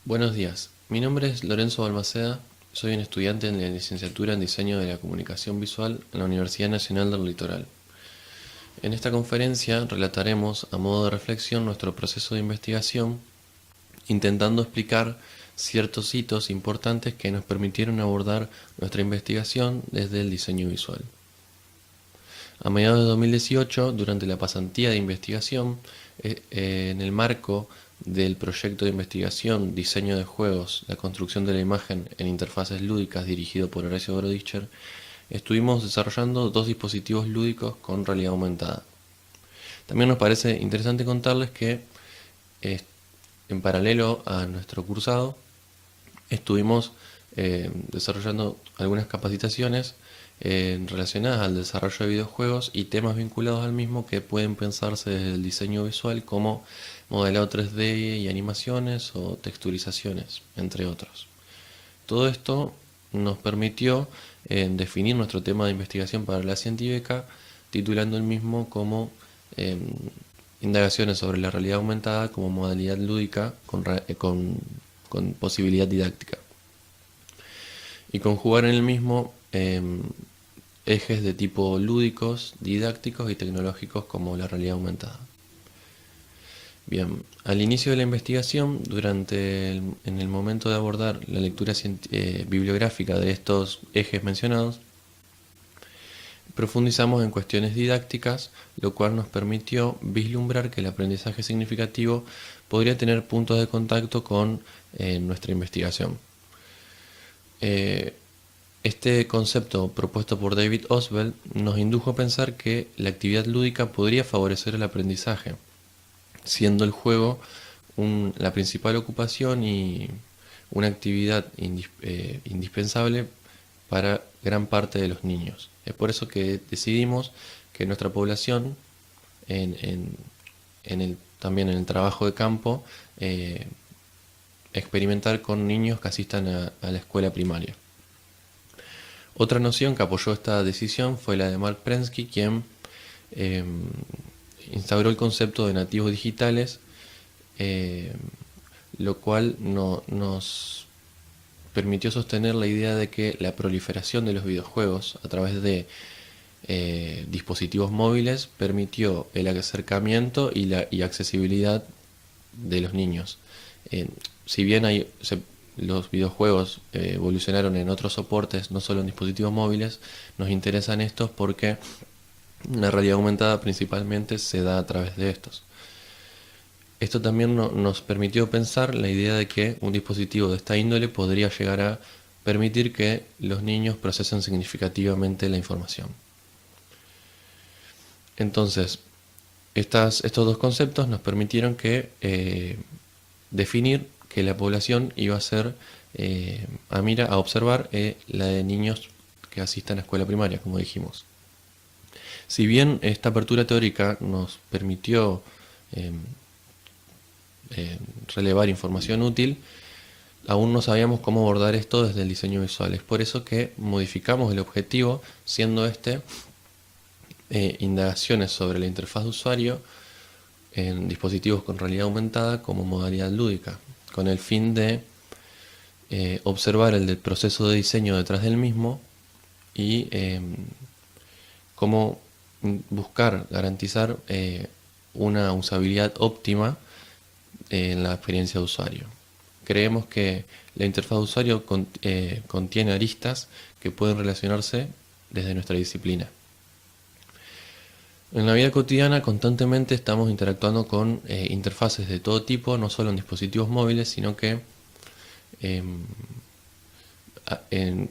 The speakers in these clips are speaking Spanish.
Buenos días, mi nombre es Lorenzo Balmaceda, soy un estudiante en la licenciatura en Diseño de la Comunicación Visual en la Universidad Nacional del Litoral. En esta conferencia relataremos a modo de reflexión nuestro proceso de investigación, intentando explicar ciertos hitos importantes que nos permitieron abordar nuestra investigación desde el diseño visual. A mediados de 2018, durante la pasantía de investigación, en el marco del proyecto de investigación Diseño de juegos, la construcción de la imagen en interfaces lúdicas dirigido por Horacio Brodicher, estuvimos desarrollando dos dispositivos lúdicos con realidad aumentada. También nos parece interesante contarles que en paralelo a nuestro cursado estuvimos desarrollando algunas capacitaciones relacionadas al desarrollo de videojuegos y temas vinculados al mismo que pueden pensarse desde el diseño visual como modelado 3D y animaciones o texturizaciones, entre otros. Todo esto nos permitió definir nuestro tema de investigación para la científica, titulando el mismo como Indagaciones sobre la realidad aumentada como modalidad lúdica con posibilidad didáctica. Y conjugar en el mismo ejes de tipo lúdicos, didácticos y tecnológicos como la realidad aumentada. Bien, al inicio de la investigación, en el momento de abordar la lectura bibliográfica de estos ejes mencionados, profundizamos en cuestiones didácticas, lo cual nos permitió vislumbrar que el aprendizaje significativo podría tener puntos de contacto con nuestra investigación. Este concepto propuesto por David Oswald nos indujo a pensar que la actividad lúdica podría favorecer el aprendizaje, siendo el juego la principal ocupación y una actividad indispensable para gran parte de los niños. Es por eso que decidimos que nuestra población, también en el trabajo de campo, experimentar con niños que asistan a la escuela primaria. Otra noción que apoyó esta decisión fue la de Mark Prensky, quien instauró el concepto de nativos digitales, lo cual nos permitió sostener la idea de que la proliferación de los videojuegos a través de dispositivos móviles permitió el acercamiento y accesibilidad de los niños. Si bien los videojuegos evolucionaron en otros soportes, no solo en dispositivos móviles, nos interesan estos porque la realidad aumentada principalmente se da a través de estos. Esto también nos permitió pensar la idea de que un dispositivo de esta índole podría llegar a permitir que los niños procesen significativamente la información. Entonces, estos dos conceptos nos permitieron definir que la población iba a ser a observar la de niños que asistan a escuela primaria, como dijimos. Si bien esta apertura teórica nos permitió relevar información útil, aún no sabíamos cómo abordar esto desde el diseño visual. Es por eso que modificamos el objetivo, siendo indagaciones sobre la interfaz de usuario en dispositivos con realidad aumentada como modalidad lúdica, con el fin de observar el proceso de diseño detrás del mismo y cómo buscar garantizar una usabilidad óptima en la experiencia de usuario. Creemos que la interfaz de usuario contiene aristas que pueden relacionarse desde nuestra disciplina. En la vida cotidiana constantemente estamos interactuando con interfaces de todo tipo, no solo en dispositivos móviles, sino que,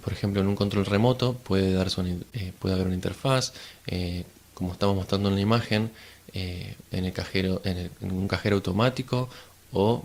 por ejemplo, en un control remoto puede haber una interfaz, como estamos mostrando en la imagen, en un cajero automático o,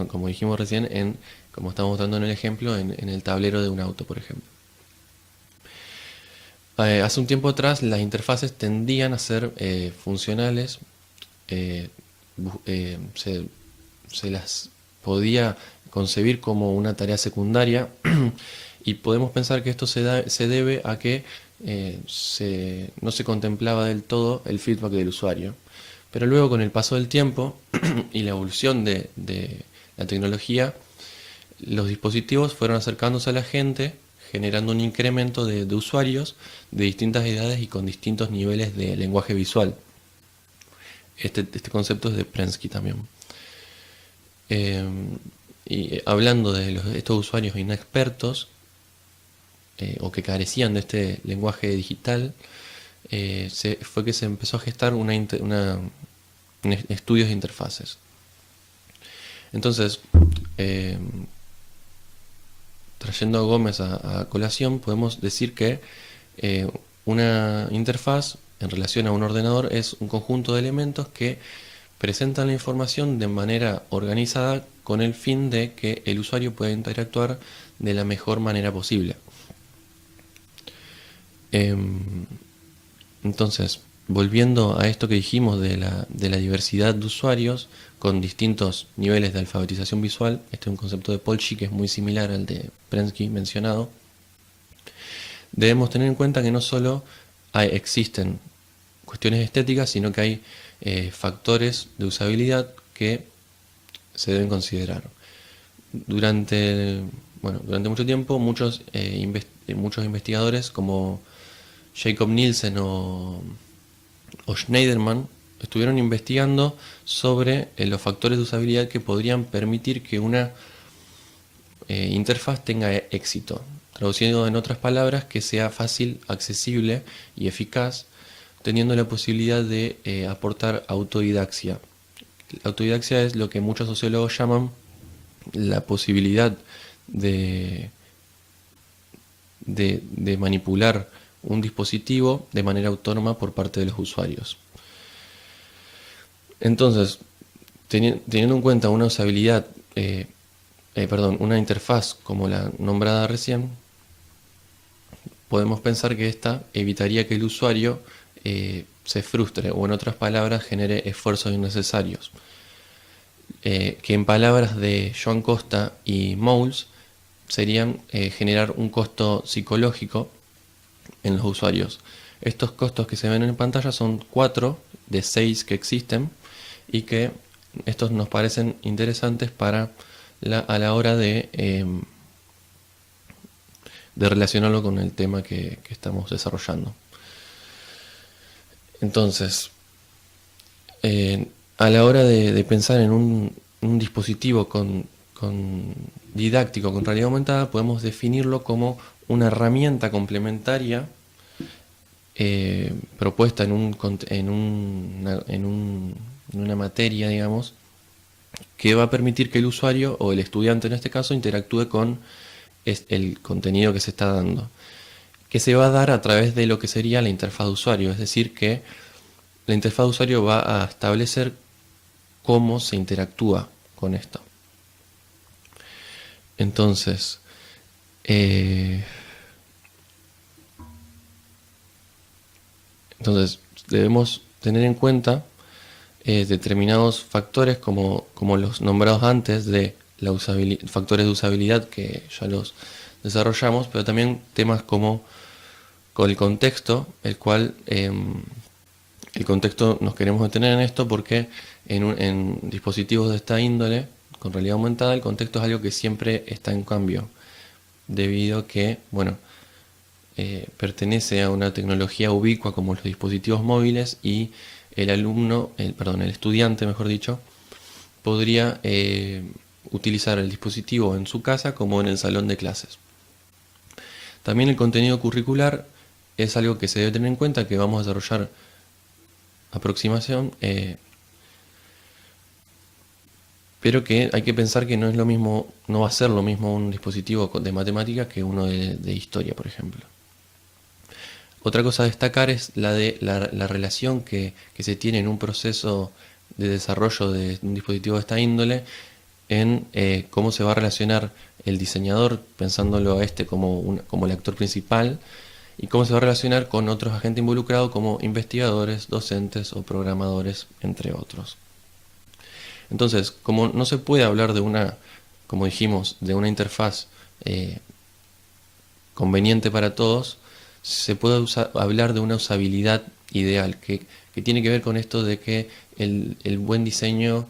como dijimos recién, como estamos mostrando en el ejemplo, en el tablero de un auto, por ejemplo. Hace un tiempo atrás las interfaces tendían a ser funcionales, se las podía concebir como una tarea secundaria y podemos pensar que esto se debe a que no se contemplaba del todo el feedback del usuario. Pero luego, con el paso del tiempo y la evolución de la tecnología, los dispositivos fueron acercándose a la gente, generando un incremento de usuarios de distintas edades y con distintos niveles de lenguaje visual. Este concepto es de Prensky también. Y hablando de estos usuarios inexpertos, o que carecían de este lenguaje digital, fue que se empezó a gestar estudios de interfaces. Entonces, trayendo a Gómez a colación, podemos decir que una interfaz en relación a un ordenador es un conjunto de elementos que presentan la información de manera organizada con el fin de que el usuario pueda interactuar de la mejor manera posible. Entonces, volviendo a esto que dijimos de la diversidad de usuarios con distintos niveles de alfabetización visual, este es un concepto de Polsky que es muy similar al de Prensky mencionado, debemos tener en cuenta que no solo existen cuestiones estéticas, sino que hay factores de usabilidad que se deben considerar. Durante mucho tiempo, muchos investigadores como Jacob Nielsen o Schneiderman estuvieron investigando sobre los factores de usabilidad que podrían permitir que una interfaz tenga éxito. Traduciendo en otras palabras, que sea fácil, accesible y eficaz, teniendo la posibilidad de aportar autodidaxia. La autodidaxia es lo que muchos sociólogos llaman la posibilidad de manipular un dispositivo de manera autónoma por parte de los usuarios. Entonces, teniendo en cuenta una usabilidad, una interfaz como la nombrada recién, podemos pensar que esta evitaría que el usuario se frustre o, en otras palabras, genere esfuerzos innecesarios. Que en palabras de Joan Costa y Mouls serían generar un costo psicológico en los usuarios. Estos costos que se ven en pantalla son 4 de 6 que existen y que estos nos parecen interesantes a la hora de relacionarlo con el tema que estamos desarrollando. Entonces, a la hora de pensar en un dispositivo didáctico con realidad aumentada, podemos definirlo como una herramienta complementaria propuesta en una materia, digamos, que va a permitir que el usuario, o el estudiante en este caso, interactúe con el contenido que se está dando, que se va a dar a través de lo que sería la interfaz de usuario, es decir, que la interfaz de usuario va a establecer cómo se interactúa con esto. Entonces, debemos tener en cuenta determinados factores como los nombrados antes de factores de usabilidad, que ya los desarrollamos, pero también temas como con el contexto, el contexto nos queremos detener en esto porque en dispositivos de esta índole, con realidad aumentada, el contexto es algo que siempre está en cambio, debido a que, pertenece a una tecnología ubicua como los dispositivos móviles, y el estudiante, mejor dicho, podría utilizar el dispositivo en su casa como en el salón de clases. También el contenido curricular es algo que se debe tener en cuenta, que vamos a desarrollar aproximación, pero que hay que pensar que no va a ser lo mismo un dispositivo de matemáticas que uno de historia, por ejemplo. Otra cosa a destacar es la relación que se tiene en un proceso de desarrollo de un dispositivo de esta índole, en cómo se va a relacionar el diseñador, pensándolo a como el actor principal, y cómo se va a relacionar con otros agentes involucrados como investigadores, docentes o programadores, entre otros. Entonces, como no se puede hablar como dijimos, de una interfaz conveniente para todos, se puede hablar de una usabilidad ideal, que tiene que ver con esto de que el buen diseño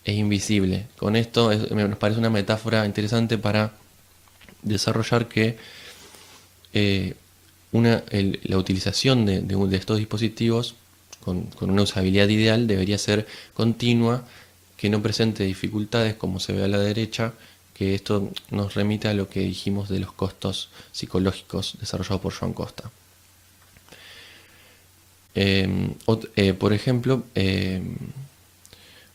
es invisible. Con esto nos parece una metáfora interesante para desarrollar que la utilización de estos dispositivos con una usabilidad ideal debería ser continua, que no presente dificultades como se ve a la derecha, que esto nos remite a lo que dijimos de los costos psicológicos desarrollados por Joan Costa. Por ejemplo,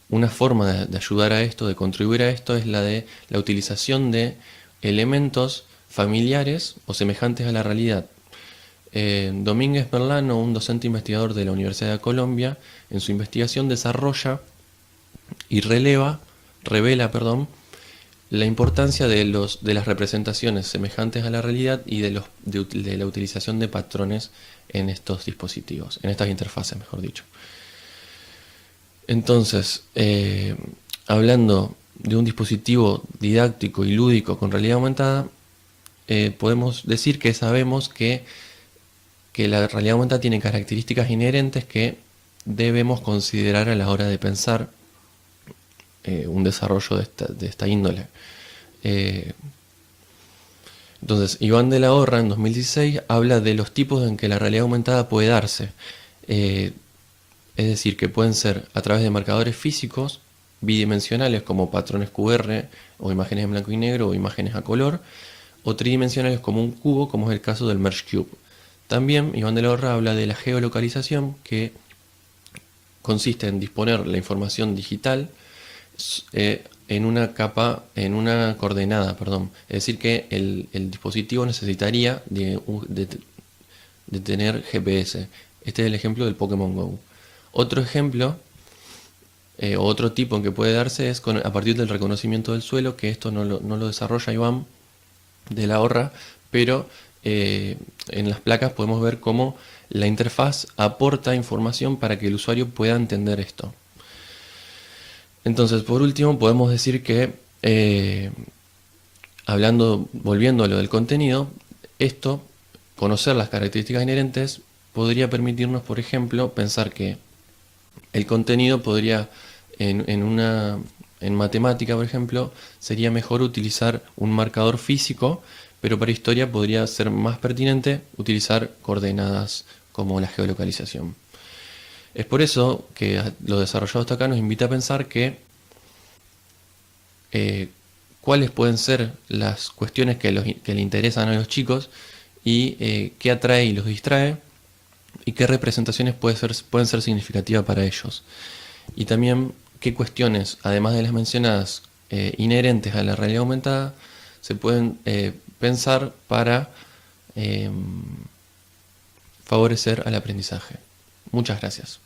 una forma de ayudar a esto, de contribuir a esto, es la de la utilización de elementos familiares o semejantes a la realidad. Domínguez Merlano, un docente investigador de la Universidad de Colombia, en su investigación desarrolla y revela, la importancia de las representaciones semejantes a la realidad y de la utilización de patrones en estos dispositivos, en estas interfaces, mejor dicho. Entonces, hablando de un dispositivo didáctico y lúdico con realidad aumentada, podemos decir que sabemos que la realidad aumentada tiene características inherentes que debemos considerar a la hora de pensar un desarrollo de esta índole. Entonces, Iván de la Horra en 2016 habla de los tipos en que la realidad aumentada puede darse. Es decir, que pueden ser a través de marcadores físicos, bidimensionales como patrones QR o imágenes en blanco y negro o imágenes a color, o tridimensionales como un cubo, como es el caso del Merge Cube. También Iván de la Horra habla de la geolocalización, que consiste en disponer la información digital en una coordenada, Es decir, que el dispositivo necesitaría de tener GPS. Este es el ejemplo del Pokémon Go. Otro ejemplo, o otro tipo en que puede darse es a partir del reconocimiento del suelo, que esto no lo desarrolla Iván de la Horra, pero en las placas podemos ver cómo la interfaz aporta información para que el usuario pueda entender esto. Entonces, por último, podemos decir que, volviendo a lo del contenido, conocer las características inherentes, podría permitirnos, por ejemplo, pensar que el contenido podría, en matemática, por ejemplo, sería mejor utilizar un marcador físico, pero para historia podría ser más pertinente utilizar coordenadas como la geolocalización. Es por eso que lo desarrollado hasta acá nos invita a pensar que cuáles pueden ser las cuestiones que le interesan a los chicos y qué atrae y los distrae y qué representaciones pueden ser significativas para ellos. Y también qué cuestiones, además de las mencionadas inherentes a la realidad aumentada, se pueden pensar para favorecer al aprendizaje. Muchas gracias.